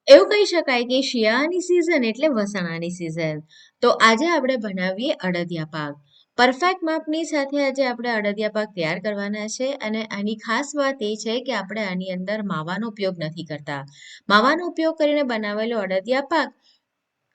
એવું કહી શકાય કે શિયાળાની સિઝન એટલે વસાણાની સિઝન. તો આજે આપણે બનાવીએ અડદિયા પાક. પરફેક્ટ માપની સાથે આજે આપણે અડદિયા પાક તૈયાર કરવાના છે અને આની ખાસ વાત એ છે કે આપણે આની અંદર માવાનો ઉપયોગ નથી કરતા. માવાનો ઉપયોગ કરીને બનાવેલો અડદિયા પાક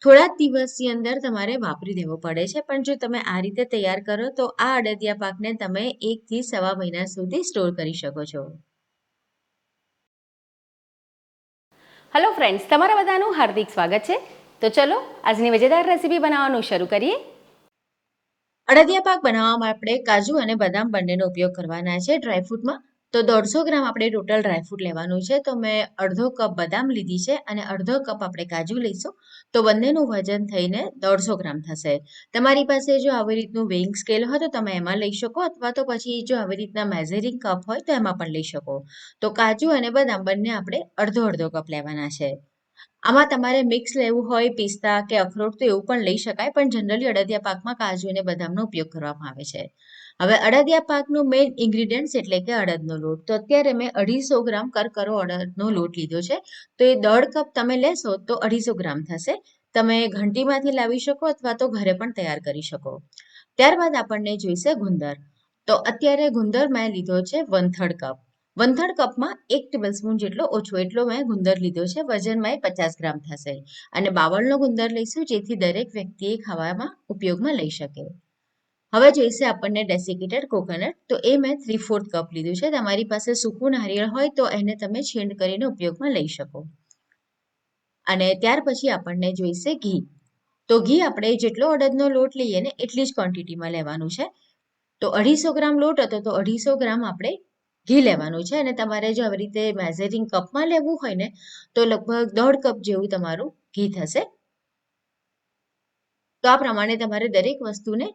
થોડા જ દિવસની અંદર તમારે વાપરી દેવો પડે છે, પણ જો તમે આ રીતે તૈયાર કરો તો આ અડદિયા પાકને તમે 1 થી સવા મહિના સુધી સ્ટોર કરી શકો છો. હેલો ફ્રેન્ડ્સ, તમારા બધાનું હાર્દિક સ્વાગત છે. તો ચલો આજની મજેદાર રેસીપી બનાવવાનું શરૂ કરીએ. અડદિયા પાક બનાવવામાં આપણે કાજુ અને બદામ બંનેનો ઉપયોગ કરવાના છે ડ્રાયફ્રૂટમાં. તો 150 ગ્રામ આપણે ટોટલ ડ્રાયફ્રૂટ લેવાનું છે. તો મેં અડધો કપ બદામ લીધી છે અને અડધો કપ આપણે કાજુ લઈશું. તો બંનેનું વજન થઈને 150 ગ્રામ થશે. તમારી પાસે જો આવી રીતનું વેઇંગ સ્કેલ હોય તો તમે એમાં લઈ શકો, અથવા તો પછી જો આવી રીતના મેઝરિંગ કપ હોય તો એમાં પણ લઈ શકો. તો કાજુ અને બદામ બંને આપણે અડધો અડધો કપ લેવાના છે. આમાં તમારે મિક્સ લેવું હોય પિસ્તા કે અખરોટ તો એવું પણ લઈ શકાય, પણ જનરલી અડદિયા પાકમાં કાજુ અને બદામનો ઉપયોગ કરવામાં આવે છે. હવે અડદિયા પાકનું મેઇન ઇન્ગ્રીડિયન્ટ્સ એટલે કે અડદનો લોટ. તો અત્યારે મેં 250 ગ્રામ કરકરો અડદનો લોટ લીધો છે. તો એ 1.5 કપ તમે લેશો તો 250 ગ્રામ થશે. તમે ઘંટીમાંથી લાવી શકો અથવા તો ઘરે પણ તૈયાર કરી શકો. ત્યારબાદ આપણને જોઈશે ગુંદર. તો અત્યારે ગુંદર મેં લીધો છે 1/3 કપ. 1/3 કપમાં 1 ટેબલ સ્પૂન જેટલો ઓછો એટલો મેં ગુંદર લીધો છે. વજનમાં 50 ગ્રામ થશે અને બાવળનો ગુંદર લઈશું, જેથી દરેક વ્યક્તિએ ખાવામાં ઉપયોગમાં લઈ શકે. હવે જોઈશે આપણને ડેસિકેટેડ કોકોનટ. તો એ મેં 3/4 કપ લીધું છે. તમારી પાસે સૂકું નારિયેળ હોય તો એને તમે છીણ કરીને ઉપયોગમાં લઈ શકો. અને ત્યાર પછી આપણને જોઈશે ઘી. તો ઘી આપણે જેટલો અડદનો લોટ લઈએ ને એટલી જ ક્વોન્ટિટીમાં લેવાનું છે. તો 250 ગ્રામ લોટ હતો તો 250 ગ્રામ આપણે ઘી લેવાનું છે. અને તમારે જો આવી રીતે મેઝરિંગ કપમાં લેવું હોય ને તો લગભગ 1.5 કપ જેવું તમારું ઘી થશે. તો આ પ્રમાણે તમારે દરેક વસ્તુને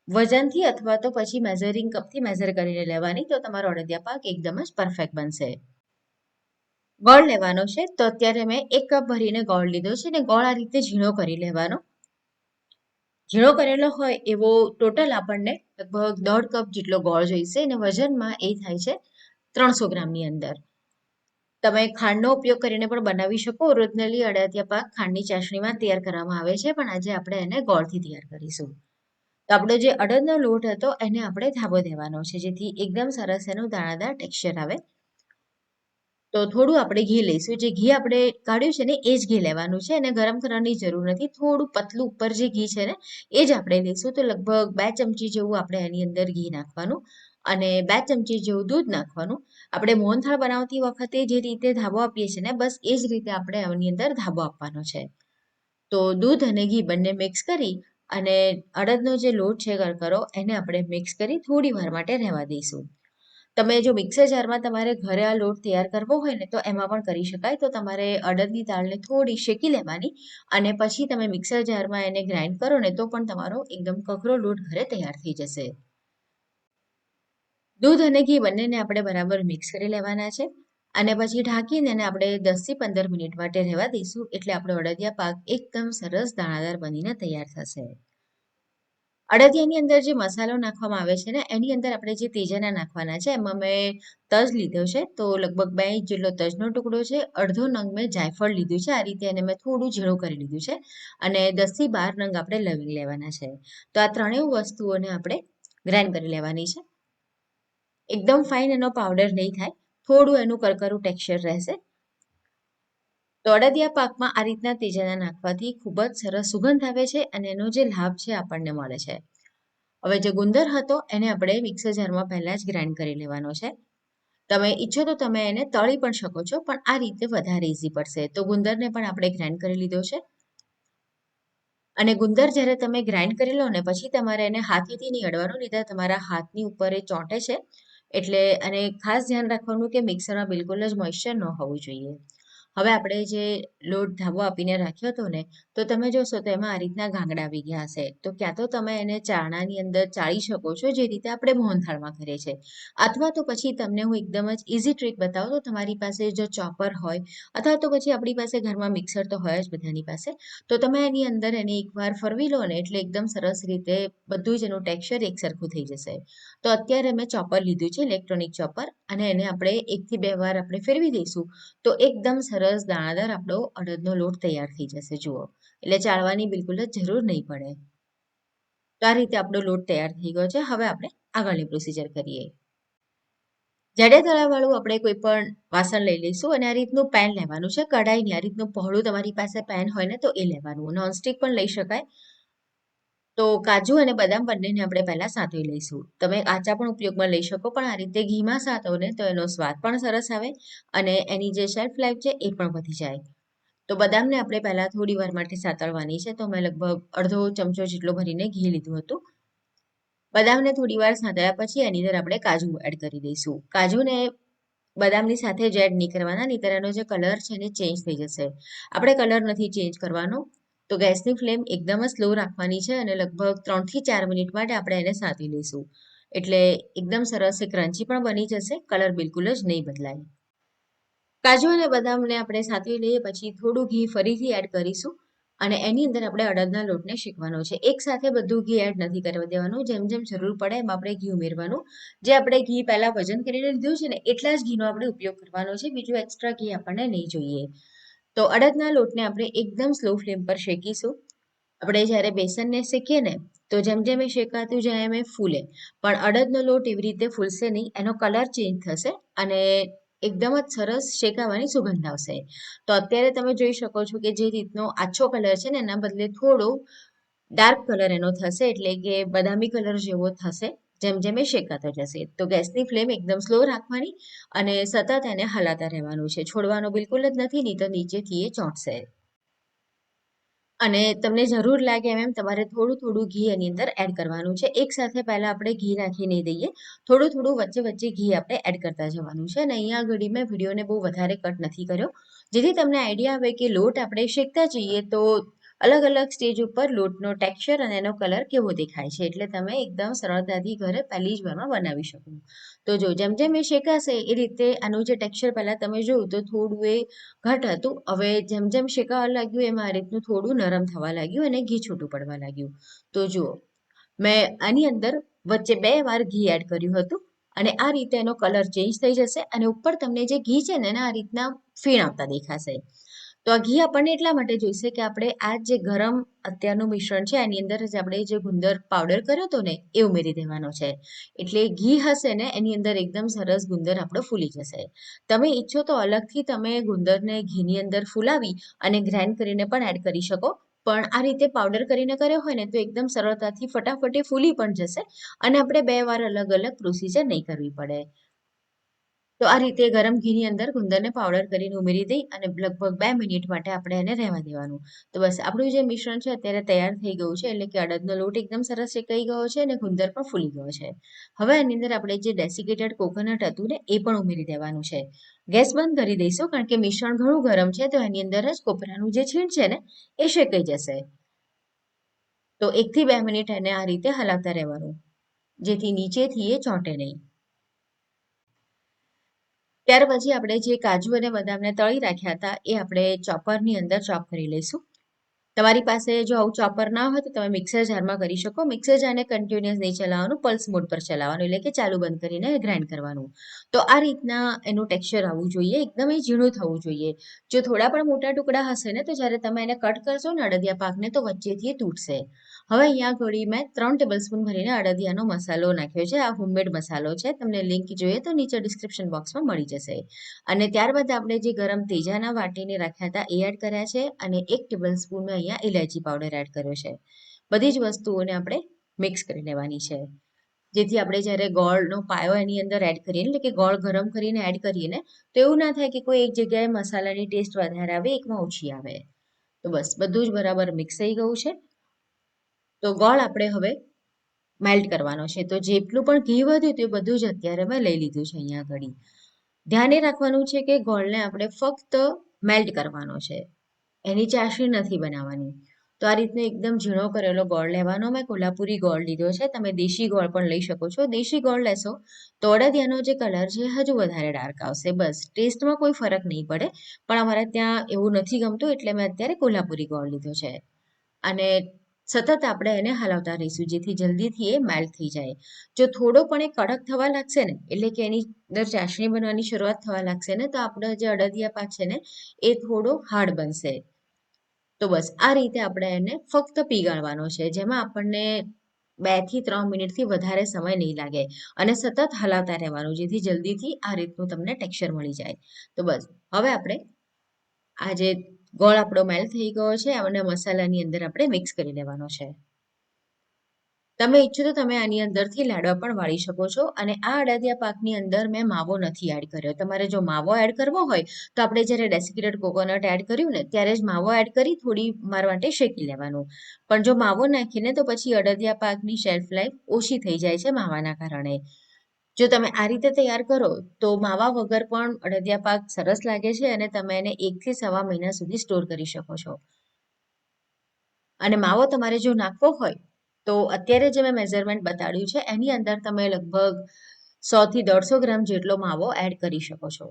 વજનથી અથવા તો પછી મેઝરિંગ કપથી મેઝર કરીને લેવાની, તો તમારો અડદિયા પાક એકદમ જ પરફેક્ટ બનશે. ગોળ લેવાનો છે. તો અત્યારે મેં 1 કપ ભરીને ગોળ લીધો છે અને ગોળ આ રીતે ઝીણો કરી લેવાનો. ઝીણો કરેલો હોય એવો ટોટલ આપણને લગભગ 1.5 કપ જેટલો ગોળ જોઈશે અને વજનમાં એ થાય છે 300 ગ્રામની અંદર. તમે ખાંડનો ઉપયોગ કરીને પણ બનાવી શકો. ઓરિજિનલી અડદિયા પાક ખાંડની ચાસણીમાં તૈયાર કરવામાં આવે છે, પણ આજે આપણે એને ગોળથી તૈયાર કરીશું. તો આપણો જે અડદનો લોટ હતો એને આપણે ધાબો દેવાનો છે, જેથી એકદમ સરસ એનું દાણાદાર ટેક્સચર આવે. તો થોડું આપણે ઘી લઈશું. જે ઘી આપણે કાઢ્યું છે ને એ જ ઘી લેવાનું છે અને ગરમ કરવાની જરૂર નથી. થોડું પતલું ઉપર જે ઘી છે ને એ જ આપણે લઈશું. તો લગભગ 2 ચમચી જેવું આપણે એની અંદર ઘી નાખવાનું અને 2 ચમચી જેવું દૂધ નાખવાનું. આપણે મોહનથાળ બનાવતી વખતે જે રીતે ધાબો આપીએ છીએ ને બસ એ જ રીતે આપણે આની અંદર ધાબો આપવાનો છે. તો દૂધ અને ઘી બંને મિક્સ કરી અને અડદનો જે લોટ છે કરકરો એને આપણે મિક્સ કરી થોડી વાર માટે રહેવા દઈશું. તમે જો મિક્સર જારમાં તમારે ઘરે આ લોટ તૈયાર કરવો હોય ને તો એમાં પણ કરી શકાય. તો તમારે અડદની દાળને થોડી શેકી લેવાની અને પછી તમે મિક્સર જારમાં એને ગ્રાઇન્ડ કરો ને તો પણ તમારો એકદમ કકરો લોટ ઘરે તૈયાર થઈ જશે. દૂધ અને ઘી બંનેને આપણે બરાબર મિક્સ કરી લેવાના છે અને પછી ઢાંકીને એને આપણે 10 થી 15 મિનિટ માટે રહેવા દઈશું. એટલે આપણો અડદિયા પાક એકદમ સરસ દાણાદાર બનીને તૈયાર થશે. અડદિયાની અંદર જે મસાલો નાખવામાં આવે છે ને એની અંદર આપણે જે તેજાના નાખવાના છે એમાં મેં તજ લીધો છે. તો લગભગ 2 ઇંચ જેટલો તજનો ટુકડો છે. અડધો નંગ મેં જાયફળ લીધું છે. આ રીતે એને મેં થોડું ઝીણું કરી લીધું છે અને 10 થી 12 નંગ આપણે લવિંગ લેવાના છે. તો આ ત્રણેય વસ્તુઓને આપણે ગ્રાઇન્ડ કરી લેવાની છે. એકદમ ફાઇન એનો પાવડર નહીં થાય, થોડું એનું કરકરું ટેક્સચર રહેશે. તો અડદિયા પાકમાં આ રીતના તેજાના નાખવાથી ખૂબ જ સરસ સુગંધ આવે છે અને એનો જે લાભ છે આપણને મળે છે. હવે જે ગુંદર હતો એને આપણે મિક્સર જારમાં પહેલા જ ગ્રાઇન્ડ કરી લેવાનો છે. તમે ઈચ્છો તો તમે એને તળી પણ શકો છો, પણ આ રીતે વધારે ઇઝી પડશે. તો ગુંદરને પણ આપણે ગ્રાઇન્ડ કરી લીધો છે અને ગુંદર જ્યારે તમે ગ્રાઇન્ડ કરી લો ને પછી તમારે એને હાથેથી નહીં અડવાનું, નહીં તો તમારા હાથની ઉપર એ ચોંટે છે. એટલે અને ખાસ ધ્યાન રાખવાનું કે મિક્સરમાં બિલકુલ જ મોઇશ્ચર ન હોવું જોઈએ. હવે આપણે જે લોટ ધાબો આપીને રાખ્યો હતો ને તો તમે જોશો તો એમાં આ રીતના ગાંગડા આવી ગયા હશે. તો ક્યાં તો તમે એને ચારણાની અંદર ચાળી શકો છો, જે રીતે આપણે મોહનથાળમાં કરીએ છીએ, અથવા તો પછી તમને હું એકદમ જ ઇઝી ટ્રીક બતાવું. તો તમારી પાસે જો ચોપર હોય અથવા તો પછી આપણી પાસે ઘરમાં મિક્સર તો હોય જ બધાની પાસે, તો તમે એની અંદર એને એકવાર ફરવી લો ને એટલે એકદમ સરસ રીતે બધું જ એનું ટેક્સચર એક સરખું થઈ જશે. તો અત્યારે મેં ચોપર લીધું છે, ઇલેક્ટ્રોનિક ચોપર, અને એને આપણે 1 થી 2 વાર આપણે ફેરવી દઈશું તો એકદમ સરસ સરસ દાણાદાર આપણો અડદનો લોટ તૈયાર થઈ જશે જુઓ. એટલે ચાળવાની બિલકુલ જ જરૂર નહીં પડે. તો આ રીતે આપણો લોટ તૈયાર થઈ ગયો છે. હવે આપણે આગળની પ્રોસીજર કરીએ. જાડા તળાવાળું આપણે કોઈ પણ વાસણ લઈ લઈશું અને આ રીતનું પેન લેવાનું છે. કઢાઈની આ રીતનું પહોળું તમારી પાસે પેન હોય ને તો એ લેવાનું. નોનસ્ટિક પણ લઈ શકાય. તો કાજુ અને બદામ બંનેને આપણે પહેલા સાતળી લઈશું. તમે આચા પણ ઉપયોગમાં લઈ શકો, પણ આ રીતે ઘીમાં સાતવો ને તો એનો સ્વાદ પણ સરસ આવે અને એની જે શેલ્ફ લાઈફ છે એ પણ વધી જાય. તો બદામને આપણે પહેલા થોડી વાર માટે સાતળવાની છે. તો મેં લગભગ અડધો ચમચો જેટલો ભરીને ઘી લીધું હતું. બદામને થોડી વાર સાંતળ્યા પછી એની અંદર આપણે કાજુ એડ કરી દઈશું. કાજુને બદામની સાથે જ એડ નહીં કરવાના, નહીંતર એનો જે કલર છે એને ચેન્જ થઈ જશે. આપણે કલર નથી ચેન્જ કરવાનો. તો ગેસની ફ્લેમ એકદમ જ સ્લો રાખવાની છે અને લગભગ 3 થી 4 મિનિટ માટે આપણે એને સાંતળી લઈશું. એટલે એકદમ સરસ એ ક્રન્ચી પણ બની જશે, કલર બિલકુલ જ નહીં બદલાય. કાજુ અને બદામને આપણે સાતળી લઈએ પછી થોડું ઘી ફરીથી એડ કરીશું અને એની અંદર આપણે અડદના લોટને શેકવાનો છે. એકસાથે બધું ઘી એડ નથી કરવા દેવાનું. જેમ જેમ જરૂર પડે એમ આપણે ઘી ઉમેરવાનું. જે આપણે ઘી પહેલા વજન કરીને લીધું છે ને એટલા જ ઘીનો આપણે ઉપયોગ કરવાનો છે. બીજું એક્સ્ટ્રા ઘી આપણને નહીં જોઈએ. તો અડદના લોટને આપણે એકદમ સ્લો ફ્લેમ પર શેકીશું. આપણે જ્યારે બેસનને શેકીએ ને તો જેમ જેમ એ શેકાતું જાય એમ એ ફૂલે, પણ અડદનો લોટ એવી રીતે ફૂલશે નહીં. એનો કલર ચેન્જ થશે અને એકદમ જ સરસ શેકાવાની સુગંધ આવશે. તો અત્યારે તમે જોઈ શકો છો કે જે રીતનો આછો કલર છે ને એના બદલે થોડો ડાર્ક કલર એનો થશે, એટલે કે બદામી કલર જેવો થશે જેમ જેમ એ શેકાતો જશે. તો ગેસની ફ્લેમ એકદમ સ્લો રાખવાની અને સતત એને હલાતા રહેવાનું છે. છોડવાનો બિલકુલ જ નથી, નહીં તો નીચેથી એ ચોંટશે. અને તમને જરૂર લાગે એમ તમારે થોડું થોડું ઘી એની અંદર એડ કરવાનું છે. એક સાથે પહેલા આપણે ઘી નાખી નહીં દઈએ. થોડું થોડું વચ્ચે વચ્ચે ઘી આપણે એડ કરતા જવાનું છે. અને અહીંયા આગળ મેં વિડીયોને બહુ વધારે કટ નથી કર્યો, જેથી તમને આઈડિયા આવે કે લોટ આપણે શેકતા જઈએ તો અલગ અલગ સ્ટેજ ઉપર લોટનો ટેક્સચર અને એનો કલર કેવો દેખાય છે. એટલે તમે એકદમ સરળતાથી ઘરે પહેલી જ વારમાં બનાવી શકો. તો જો જેમ જેમ એ શેકાશે એ રીતે આનું જે ટેક્સચર પહેલા તમે જોયું તો થોડું એ ઘટ હતું. હવે જેમ જેમ શેકાવા લાગ્યું એમ આ રીતનું થોડું નરમ થવા લાગ્યું અને ઘી છૂટું પડવા લાગ્યું. તો જુઓ, મેં આની અંદર વચ્ચે 2 વાર ઘી એડ કર્યું હતું અને આ રીતે એનો કલર ચેન્જ થઈ જશે અને ઉપર તમને જે ઘી છે ને આ રીતના ફીણ આવતા દેખાશે. તો આ ઘી આપણને એટલા માટે જોઈશે કે આપણે આ જે ગરમ અત્યારનું મિશ્રણ છે એની અંદર જ આપણે જે ગુંદર પાવડર કર્યો હતો ને એ ઉમેરી દેવાનો છે. એટલે ઘી હશે ને એની અંદર એકદમ સરસ ગુંદર આપણો ફૂલી જશે. તમે ઈચ્છો તો અલગથી તમે ગુંદરને ઘીની અંદર ફૂલાવી અને ગ્રાઇન્ડ કરીને પણ એડ કરી શકો, પણ આ રીતે પાવડર કરીને કર્યો હોય ને તો એકદમ સરળતાથી ફટાફટ એ ફૂલી પણ જશે અને આપણે 2 વાર અલગ અલગ પ્રોસીજર નહીં કરવી પડે. તો આ રીતે ગરમ ઘીની અંદર ગુંદરને પાવડર કરીને ઉમેરી દઈ અને લગભગ 2 મિનિટ માટે આપણે એને રહેવા દેવાનું. તો બસ આપણું જે મિશ્રણ છે અત્યારે તૈયાર થઈ ગયું છે. એટલે કે અડદનો લોટ એકદમ સરસ શેકાઈ ગયો છે અને ગુંદર પણ ફૂલી ગયો છે. હવે એની અંદર આપણે જે ડેસિકેટેડ કોકોનટ હતું ને એ પણ ઉમેરી દેવાનું છે. ગેસ બંધ કરી દઈશું કારણ કે મિશ્રણ ઘણું ગરમ છે, તો એની અંદર જ કોપરાનું જે છીણ છે ને એ શેકાઈ જશે. તો 1 થી 2 મિનિટ એને આ રીતે હલાવતા રહેવાનું, જેથી નીચેથી એ ચોંટે નહીં. ત્યાર પછી આપણે જે કાજુ અને બદામને તળી રાખ્યા હતા એ આપણે ચોપરની અંદર ચોપ કરી લઈશું. તમારી પાસે જો આવું ચોપર ના હોય તો તમે મિક્સર જારમાં કરી શકો. મિક્સર જારને કન્ટિન્યુઅસ નહીં ચલાવવાનું, પલ્સ મોડ પર ચલાવવાનું, એટલે કે ચાલુ બંધ કરીને ગ્રાઇન્ડ કરવાનું. તો આ રીતના એનું ટેક્સચર આવવું જોઈએ, એકદમ એ ઝીણું થવું જોઈએ. જો થોડા પણ મોટા ટુકડા હશે ને તો જ્યારે તમે એને કટ કરશો ને અડદિયા પાકને તો વચ્ચેથી એ તૂટશે. હવે અહીંયા ઘડી મેં 3 ટેબલસ્પૂન ભરીને અડદિયાનો મસાલો નાખ્યો છે. આ હોમમેડ મસાલો છે. તમને લિંક જોઈએ તો નીચે ડિસ્ક્રિપ્શન બોક્સમાં મળી જશે. અને ત્યારબાદ આપણે જે ગરમ તેજાના વાટીને રાખ્યા હતા એ એડ કર્યા છે અને 1 ટેબલસ્પૂન મેં અહીંયા ઇલાયચી પાવડર એડ કર્યો છે. બધી જ વસ્તુઓને આપણે મિક્સ કરી લેવાની છે, જેથી આપણે જ્યારે ગોળનો પાયો એની અંદર એડ કરીએ, એટલે કે ગોળ ગરમ કરીને એડ કરીએ ને તો એવું ના થાય કે કોઈ એક જગ્યાએ મસાલાની ટેસ્ટ વધારે આવે, એકમાં ઓછી આવે. તો બસ બધું જ બરાબર મિક્સ થઈ ગયું છે. તો ગોળ આપણે હવે મેલ્ટ કરવાનો છે. તો જેટલું પણ ઘી વધ્યું તે બધું જ અત્યારે મેં લઈ લીધું છે અહીંયા આગળ. ધ્યાન એ રાખવાનું છે કે ગોળને આપણે ફક્ત મેલ્ટ કરવાનો છે, એની ચાસણી નથી બનાવવાની. તો આ રીતનો એકદમ ઝીણો કરેલો ગોળ લેવાનો. મેં કોલ્હાપુરી ગોળ લીધો છે, તમે દેશી ગોળ પણ લઈ શકો છો. દેશી ગોળ લેશો તો અડદિયાનો જે કલર છે હજુ વધારે ડાર્ક આવશે. બસ ટેસ્ટમાં કોઈ ફરક નહીં પડે, પણ અમારે ત્યાં એવું નથી ગમતું એટલે મેં અત્યારે કોલ્હાપુરી ગોળ લીધો છે. અને સતત આપણે એને હલાવતા રહીશું જેથી જલ્દીથી એ મેલ્ટ થઈ જાય. જો થોડો પણ એ કડક થવા લાગશે ને, એટલે કે એની અંદર ચાસણી બનવાની શરૂઆત થવા લાગશે ને, તો આપણો જે અડદિયા પાક છે ને એ થોડો હાર્ડ બનશે. તો બસ આ રીતે આપણે એને ફક્ત પીગાળવાનો છે, જેમાં આપણને 2 થી 3 મિનિટથી વધારે સમય નહીં લાગે અને સતત હલાવતા રહેવાનું જેથી જલ્દીથી આ રીતનું તમને ટેક્સચર મળી જાય. તો બસ હવે આપણે આ જે ગોળ આપણો મેલ્ટ થઈ ગયો છે અને મસાલાની અંદર આપણે મિક્સ કરી લેવાનો છે. તમે ઈચ્છો તો તમે આની અંદરથી લાડવા પણ વાળી શકો છો. અને આ અડદિયા પાકની અંદર મેં માવો નથી એડ કર્યો. તમારે જો માવો એડ કરવો હોય તો આપણે જ્યારે ડેસિકેટેડ કોકોનટ એડ કર્યું ને ત્યારે જ માવો એડ કરી થોડી વાર માટે શેકી લેવાનું. પણ જો માવો નાખીને તો પછી અડદિયા પાકની શેલ્ફ લાઈફ ઓછી થઈ જાય છે માવાના કારણે. જો તમે આ રીતે તૈયાર કરો તો માવા વગર પણ અડદિયા પાક સરસ લાગે છે અને તમે એને 1 થી 1.25 મહિના સુધી સ્ટોર કરી શકો છો. અને માવો તમારે જો નાખવો હોય તો અત્યારે જે મેં મેઝરમેન્ટ બતાડ્યું છે એની અંદર તમે લગભગ 100 થી 150 ગ્રામ જેટલો માવો એડ કરી શકો છો.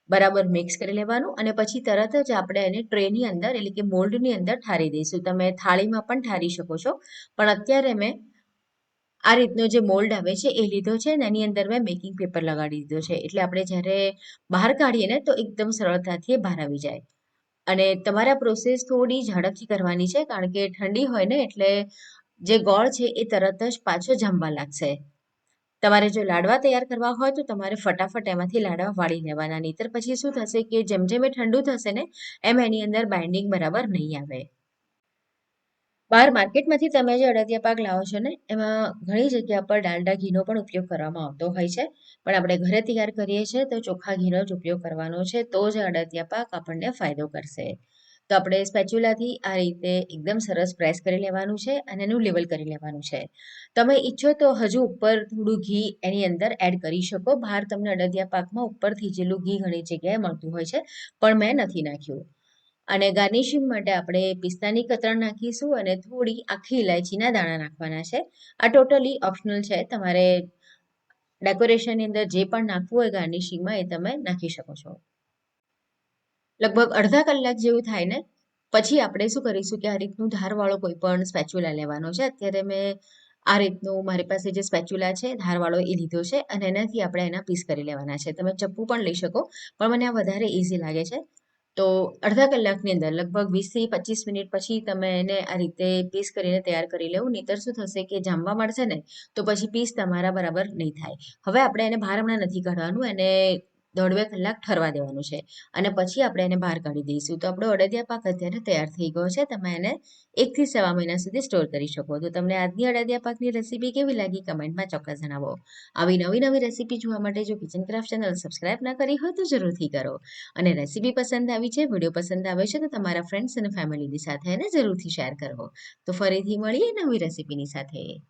બરાબર મિક્સ કરી લેવાનું અને પછી તરત જ આપણે એને ટ્રેની અંદર એટલે કે મોલ્ડની અંદર ઠારી દઈશું. તમે થાળીમાં પણ ઠારી શકો છો, પણ અત્યારે મેં આ રીતનો જે મોલ્ડ આવે છે એ લીધો છે ને એની અંદર મેં બેકિંગ પેપર લગાડી દીધો છે, એટલે આપણે જ્યારે બહાર કાઢીએ ને તો એકદમ સરળતાથી એ બહાર આવી જાય. અને તમારે આ પ્રોસેસ થોડી ઝડપથી કરવાની છે કારણ કે ઠંડી હોય ને એટલે જે ગોળ છે એ તરત જ પાછો જામવા લાગશે. તમારે જો લાડવા તૈયાર કરવા હોય તો તમારે ફટાફટ એમાંથી લાડવા વાળી લેવાના, નહીંતર પછી શું થશે કે જેમ જેમ એ ઠંડુ થશે ને એમ એની અંદર બાઇન્ડિંગ બરાબર નહીં આવે. બહાર માર્કેટમાંથી તમે જે અડદિયા પાક લાવો છો ને એમાં ઘણી જગ્યા પર ડાલડા ઘીનો પણ ઉપયોગ કરવામાં આવતો હોય છે, પણ આપણે ઘરે તૈયાર કરીએ છીએ તો ચોખ્ખા ઘીનો જ ઉપયોગ કરવાનો છે, તો જ અડદિયા પાક આપણને ફાયદો કરશે. તો આપણે સ્પેચ્યુલાથી આ રીતે એકદમ સરસ પ્રેસ કરી લેવાનું છે અને એનું લેવલ કરી લેવાનું છે. તમે ઈચ્છો તો હજુ ઉપર થોડું ઘી એની અંદર એડ કરી શકો. બહાર તમને અડદિયા પાકમાં ઉપર થીજેલું ઘી ઘણી જગ્યાએ મળતું હોય છે, પણ મેં નથી નાખ્યું. અને ગાર્નિશિંગ માટે આપણે પિસ્તાની કતરણ નાખીશું અને થોડી આખી ઇલાયચીના દાણા નાખવાના છે. આ ટોટલી ઓપ્શનલ છે. તમારે ડેકોરેશનની અંદર જે પણ નાખવું હોય ગાર્નિશિંગમાં એ તમે નાખી શકો છો. લગભગ અડધા કલાક જેવું થાય ને પછી આપણે શું કરીશું કે આ રીતનું ધારવાળો કોઈ પણ સ્પેચ્યુલા લેવાનો છે. અત્યારે મેં આ રીતનું મારી પાસે જે સ્પેચ્યુલા છે ધારવાળો એ લીધો છે અને એનાથી આપણે એના પીસ કરી લેવાના છે. તમે ચપ્પુ પણ લઈ શકો, પણ મને આ વધારે ઇઝી લાગે છે. તો અડધા કલાકની અંદર લગભગ 20 થી 25 મિનિટ પછી તમે એને આ રીતે પીસ કરીને તૈયાર કરી લેવું, નહીંતર શું થશે કે જામવા મળશે ને તો પછી પીસ તમારા બરાબર નહીં થાય. હવે આપણે એને બહાર હમણાં નથી કાઢવાનું, એને 1.5 કલાક ઠરવા દેવાનું છે અને પછી આપણે એને બહાર કાઢી દઈશું. તો આપણો અડદિયા પાક અત્યારે તૈયાર થઈ ગયો છે. તમે એને 1 થી 1.25 મહિના સુધી સ્ટોર કરી શકો. તો તમને આજની અડદિયા પાકની રેસીપી કેવી લાગી કમેન્ટમાં ચોક્કસ જણાવો. આવી નવી નવી રેસીપી જોવા માટે જો કિચન ક્રાફ્ટ ચેનલ સબસ્ક્રાઇબ ના કરી હોય તો જરૂરથી કરો. અને રેસીપી પસંદ આવી છે, વિડીયો પસંદ આવે છે તો તમારા ફ્રેન્ડ્સ અને ફેમિલીની સાથે એને જરૂરથી શેર કરો. તો ફરીથી મળીએ નવી રેસીપીની સાથે.